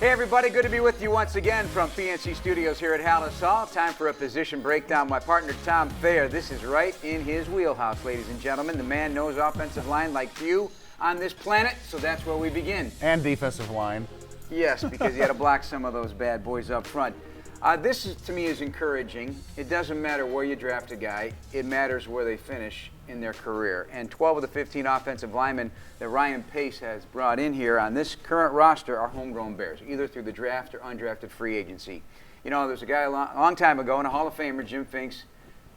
Hey everybody, good to be with you once again from PNC Studios here at Hallis Hall. Time for a position breakdown. My partner Tom Thayer. This is right in his wheelhouse, ladies and gentlemen. The man knows offensive line like few on this planet, so that's where we begin. And defensive line. Yes, because he had to block some of those bad boys up front. This is, to me, is encouraging. It doesn't matter where you draft a guy. It matters where they finish in their career. And 12 of the 15 offensive linemen that Ryan Pace has brought in here on this current roster are homegrown Bears, either through the draft or undrafted free agency. You know, there's a guy a long time ago, and a Hall of Famer, Jim Finks,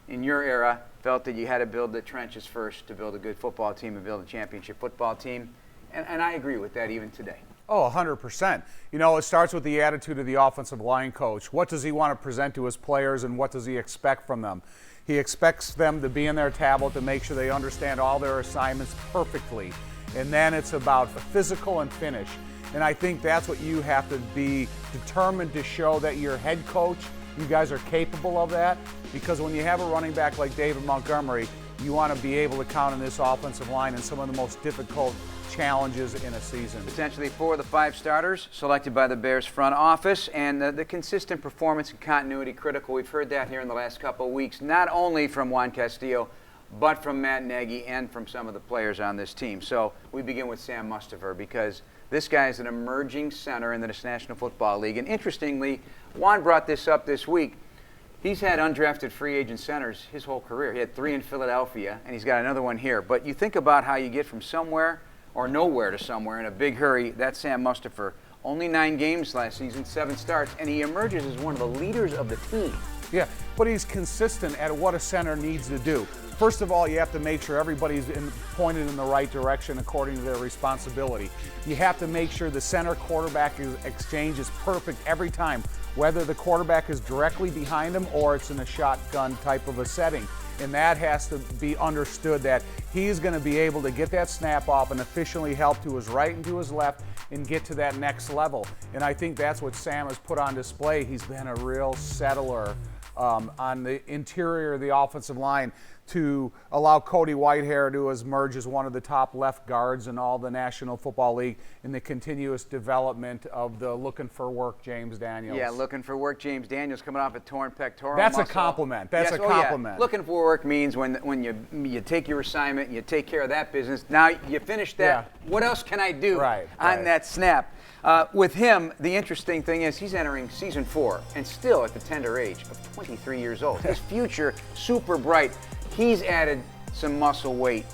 in your era, felt that you had to build the trenches first to build a good football team and build a championship football team. And I agree with that even today. Oh, 100%. You know, it starts with the attitude of the offensive line coach. What does he want to present to his players, and what does he expect from them? He expects them to be in their tablet to make sure they understand all their assignments perfectly. And then it's about the physical and finish. And I think that's what you have to be determined to show that your head coach, you guys are capable of that. Because when you have a running back like David Montgomery, you want to be able to count on this offensive line in some of the most difficult challenges in a season. Essentially 4 of the 5 starters selected by the Bears front office, and the consistent performance and continuity critical. We've heard that here in the last couple of weeks, not only from Juan Castillo, but from Matt Nagy and from some of the players on this team. So we begin with Sam Mustafer, because this guy is an emerging center in the National Football League. And interestingly, Juan brought this up this week. He's had undrafted free agent centers his whole career. He had 3 in Philadelphia, and he's got another one here. But you think about how you get from somewhere or nowhere to somewhere in a big hurry. That's Sam Mustafer. Only 9 games last season, 7 starts, and he emerges as one of the leaders of the team. Yeah, but he's consistent at what a center needs to do. First of all, you have to make sure everybody's pointed in the right direction according to their responsibility. You have to make sure the center quarterback exchange is perfect every time, whether the quarterback is directly behind him or it's in a shotgun type of a setting. And that has to be understood, that he's going to be able to get that snap off and efficiently help to his right and to his left and get to that next level. And I think that's what Sam has put on display. He's been a real settler on the interior of the offensive line to allow Cody Whitehair to emerge as one of the top left guards in all the National Football League in the continuous development of the looking for work James Daniels. Yeah, looking for work James Daniels, coming off a torn pectoral That's muscle. a compliment. That's yes, a compliment. Yeah. Looking for work means when you take your assignment and you take care of that business. Now you finish that. Yeah. What else can I do on that snap? With him, the interesting thing is he's entering season 4 and still at the tender age of 23 years old. His future super bright. He's added some muscle weight.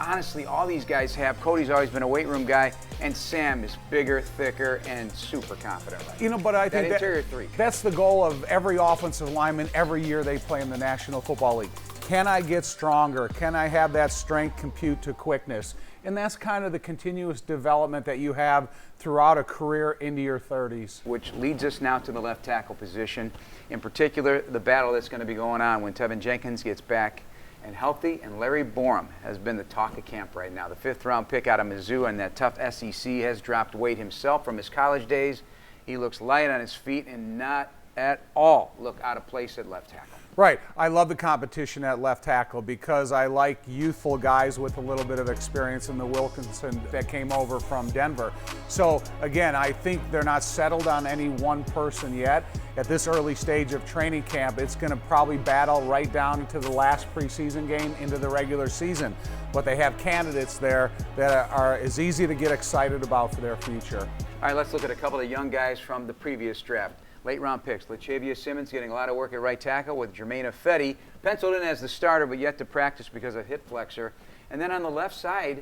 Honestly, all these guys have. Cody's always been a weight room guy, and Sam is bigger, thicker, and super confident. Right? You know, but I think interior 3. That's the goal of every offensive lineman every year they play in the National Football League. Can I get stronger? Can I have that strength compute to quickness? And that's kind of the continuous development that you have throughout a career into your 30s. Which leads us now to the left tackle position. In particular, the battle that's going to be going on when Tevin Jenkins gets back and healthy, and Larry Borum has been the talk of camp right now. The 5th-round pick out of Mizzou and that tough SEC has dropped weight himself from his college days. He looks light on his feet and not at all look out of place at left tackle. Right. I love the competition at left tackle because I like youthful guys with a little bit of experience in the Wilkinson that came over from Denver. So, again, I think they're not settled on any one person yet. At this early stage of training camp, it's going to probably battle right down to the last preseason game into the regular season. But they have candidates there that are as easy to get excited about for their future. All right, let's look at a couple of young guys from the previous draft. Late round picks. Latrevia Simmons getting a lot of work at right tackle with Jermaine Ifedi, penciled in as the starter but yet to practice because of hip flexor. And then on the left side,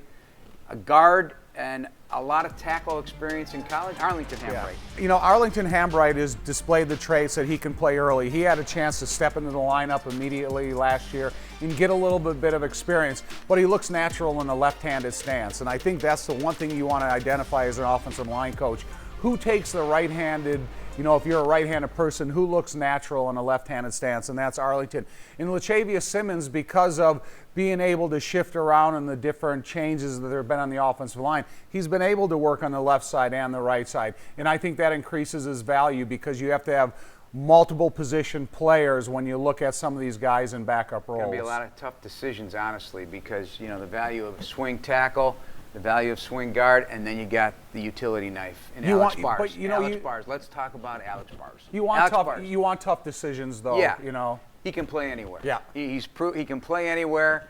a guard and a lot of tackle experience in college, Arlington Hambright. Yeah. You know, Arlington Hambright has displayed the traits that he can play early. He had a chance to step into the lineup immediately last year and get a little bit of experience, but he looks natural in a left-handed stance. And I think that's the one thing you want to identify as an offensive line coach. Who takes the right-handed, you know, if you're a right-handed person, who looks natural in a left-handed stance, and that's Arlington. And Latrevia Simmons, because of being able to shift around in the different changes that there have been on the offensive line, he's been able to work on the left side and the right side. And I think that increases his value because you have to have multiple position players when you look at some of these guys in backup roles. Going to be a lot of tough decisions, honestly, because, you know, the value of a swing tackle, the value of swing guard, and then you got the utility knife in You Alex want- Bars. but, you know, Alex you- Bars. Let's talk about Alex Bars. You want Alex tough. Bars. You want tough decisions, though. Yeah. You know. He can play anywhere. Yeah. He can play anywhere.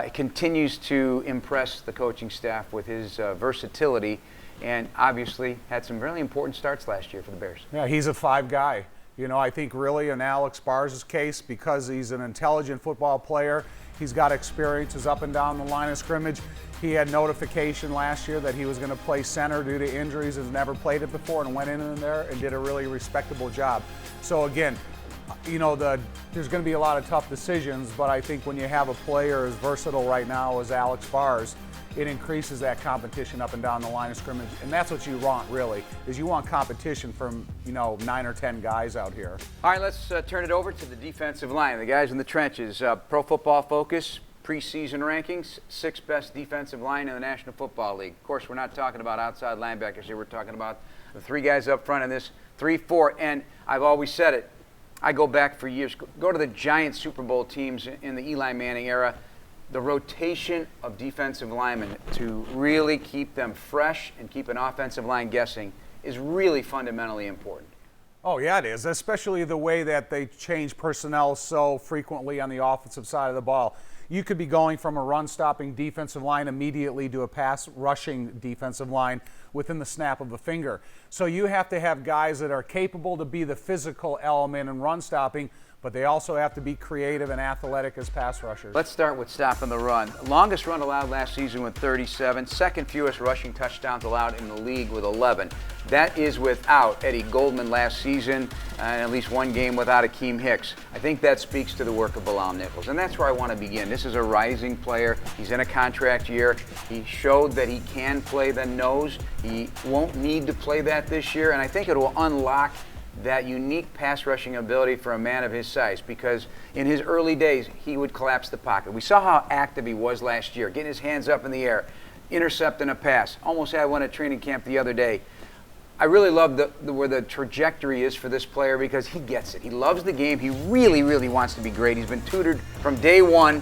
He continues to impress the coaching staff with his versatility, and obviously had some really important starts last year for the Bears. Yeah, he's a 5 guy. You know, I think really in Alex Bars' case, because he's an intelligent football player, he's got experiences up and down the line of scrimmage. He had notification last year that he was going to play center due to injuries, has never played it before, and went in there and did a really respectable job. So again, you know, there's going to be a lot of tough decisions, but I think when you have a player as versatile right now as Alex Bars, it increases that competition up and down the line of scrimmage, and that's what you want, really, is you want competition from, you know, 9 or 10 guys out here. All right, let's turn it over to the defensive line, the guys in the trenches. Pro Football Focus, preseason rankings, 6th best defensive line in the National Football League. Of course, we're not talking about outside linebackers here. We're talking about the 3 guys up front in this 3-4, and I've always said it. I go back for years. Go to the giant Super Bowl teams in the Eli Manning era. The rotation of defensive linemen to really keep them fresh and keep an offensive line guessing is really fundamentally important. Oh, yeah, it is, especially the way that they change personnel so frequently on the offensive side of the ball. You could be going from a run-stopping defensive line immediately to a pass-rushing defensive line within the snap of a finger. So you have to have guys that are capable to be the physical element in run-stopping, but they also have to be creative and athletic as pass rushers. Let's start with stopping the run. Longest run allowed last season with 37, second fewest rushing touchdowns allowed in the league with 11. That is without Eddie Goldman last season, and at least one game without Akeem Hicks. I think that speaks to the work of Blile Nichols, and that's where I want to begin. This is a rising player. He's in a contract year. He showed that he can play the nose. He won't need to play that this year, and I think it will unlock that unique pass rushing ability for a man of his size, because in his early days he would collapse the pocket. We saw how active he was last year, getting his hands up in the air, intercepting a pass. Almost had one at training camp the other day. I really love where the trajectory is for this player, because he gets it. He loves the game. He really, really wants to be great. He's been tutored from day one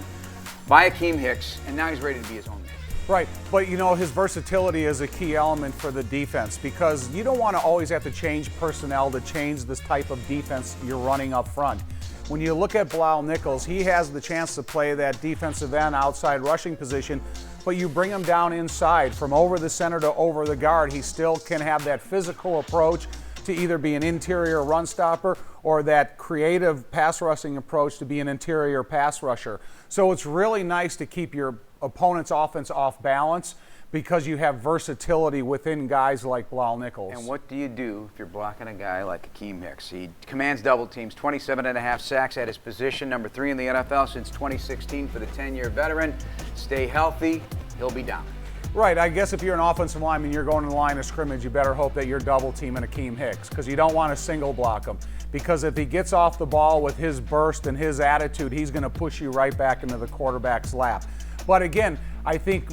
by Akeem Hicks, and now he's ready to be his own man. Right, but you know, his versatility is a key element for the defense, because you don't want to always have to change personnel to change this type of defense you're running up front. When you look at Blile Nichols, he has the chance to play that defensive end outside rushing position, but you bring him down inside from over the center to over the guard. He still can have that physical approach to either be an interior run stopper or that creative pass rushing approach to be an interior pass rusher. So it's really nice to keep your opponent's offense off balance, because you have versatility within guys like Blile Nichols. And what do you do if you're blocking a guy like Akeem Hicks? He commands double teams, 27.5 sacks at his position, number 3 in the NFL since 2016 for the 10-year veteran. Stay healthy, he'll be down. Right, I guess if you're an offensive lineman, you're going to the line of scrimmage, you better hope that you're double teaming Akeem Hicks, because you don't want to single block him. Because if he gets off the ball with his burst and his attitude, he's going to push you right back into the quarterback's lap. But again, I think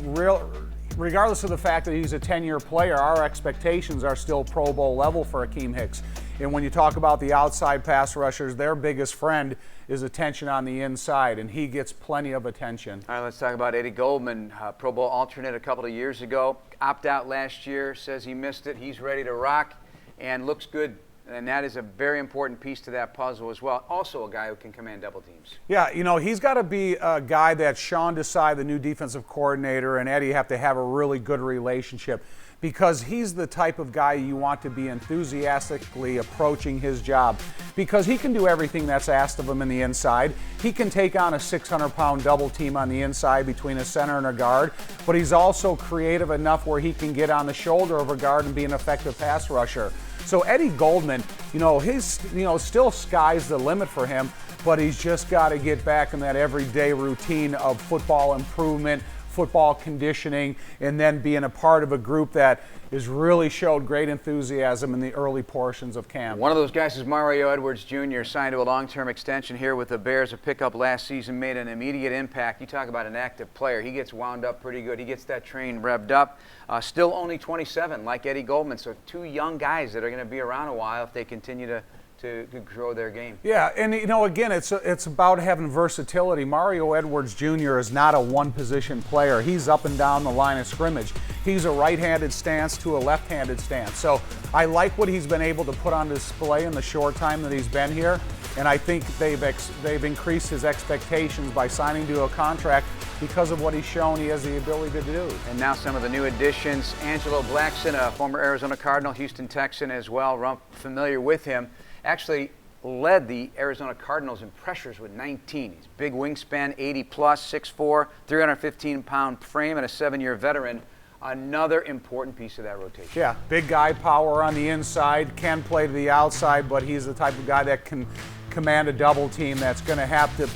regardless of the fact that he's a 10-year player, our expectations are still Pro Bowl level for Akeem Hicks. And when you talk about the outside pass rushers, their biggest friend is attention on the inside, and he gets plenty of attention. All right, let's talk about Eddie Goldman, Pro Bowl alternate a couple of years ago. Opt-out last year, says he missed it. He's ready to rock and looks good. And that is a very important piece to that puzzle as well. Also a guy who can command double teams. Yeah, you know, he's got to be a guy that Sean Desai, the new defensive coordinator, and Eddie have to have a really good relationship, because he's the type of guy you want to be enthusiastically approaching his job, because he can do everything that's asked of him in the inside. He can take on a 600-pound double team on the inside between a center and a guard, but he's also creative enough where he can get on the shoulder of a guard and be an effective pass rusher. So Eddie Goldman, still sky's the limit for him, but he's just got to get back in that everyday routine of football improvement, football conditioning, and then being a part of a group that has really showed great enthusiasm in the early portions of camp. One of those guys is Mario Edwards Jr., signed to a long-term extension here with the Bears. A pickup last season, made an immediate impact. You talk about an active player. He gets wound up pretty good. He gets that train revved up. Still only 27, like Eddie Goldman. So 2 young guys that are going to be around a while if they continue to to grow their game. Yeah, and again, it's about having versatility. Mario Edwards Jr. is not a one-position player. He's up and down the line of scrimmage. He's a right-handed stance to a left-handed stance. So I like what he's been able to put on display in the short time that he's been here, and I think they've increased his expectations by signing to a contract because of what he's shown he has the ability to do. And now some of the new additions. Angelo Blackson, a former Arizona Cardinal, Houston Texan as well, familiar with him. Actually led the Arizona Cardinals in pressures with 19. He's big wingspan, 80 plus, 6'4", 315-pound frame, and a 7-year veteran. Another important piece of that rotation. Yeah, big guy, power on the inside, can play to the outside, but he's the type of guy that can command a double team that's going to have to,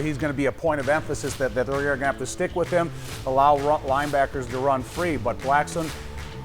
he's going to be a point of emphasis that they're going to have to stick with him, allow linebackers to run free. But Blackson,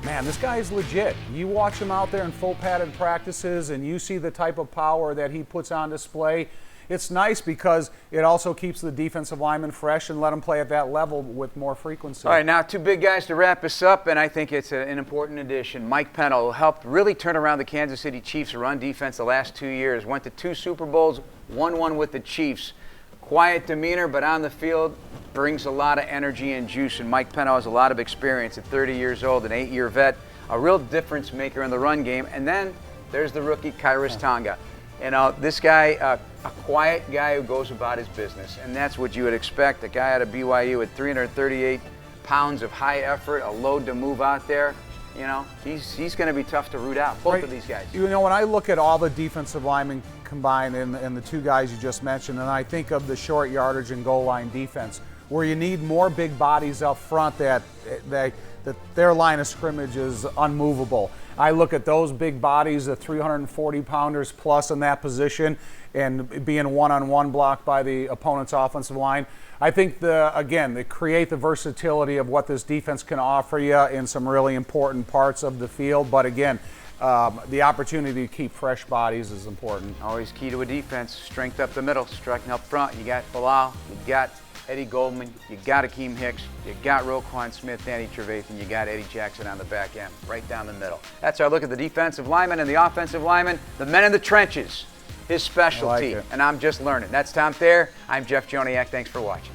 man, this guy is legit. You watch him out there in full padded practices and you see the type of power that he puts on display. It's nice because it also keeps the defensive linemen fresh and let them play at that level with more frequency. All right, now two big guys to wrap us up, and I think it's an important addition. Mike Pennell, who helped really turn around the Kansas City Chiefs' run defense the last 2 years. Went to 2 Super Bowls, won one with the Chiefs. Quiet demeanor, but on the field brings a lot of energy and juice, and Mike Pennell has a lot of experience at 30 years old, an 8-year vet, a real difference maker in the run game. And then there's the rookie, Khyiris Tonga. This guy, a quiet guy who goes about his business, and that's what you would expect. A guy out of BYU with 338 pounds of high effort, a load to move out there. He's going to be tough to root out, both of these guys. When I look at all the defensive linemen combined and the two guys you just mentioned, and I think of the short yardage and goal line defense, where you need more big bodies up front that their line of scrimmage is unmovable. I look at those big bodies, the 340-pounders plus in that position, and being one-on-one blocked by the opponent's offensive line. I think, they create the versatility of what this defense can offer you in some really important parts of the field. But again, the opportunity to keep fresh bodies is important. Always key to a defense, strength up the middle, striking up front. You got Blile, you got Eddie Goldman, you got Akeem Hicks, you got Roquan Smith, Danny Trevathan, you got Eddie Jackson on the back end, right down the middle. That's our look at the defensive linemen and the offensive linemen, the men in the trenches, his specialty. And I'm just learning. That's Tom Thayer. I'm Jeff Joniak. Thanks for watching.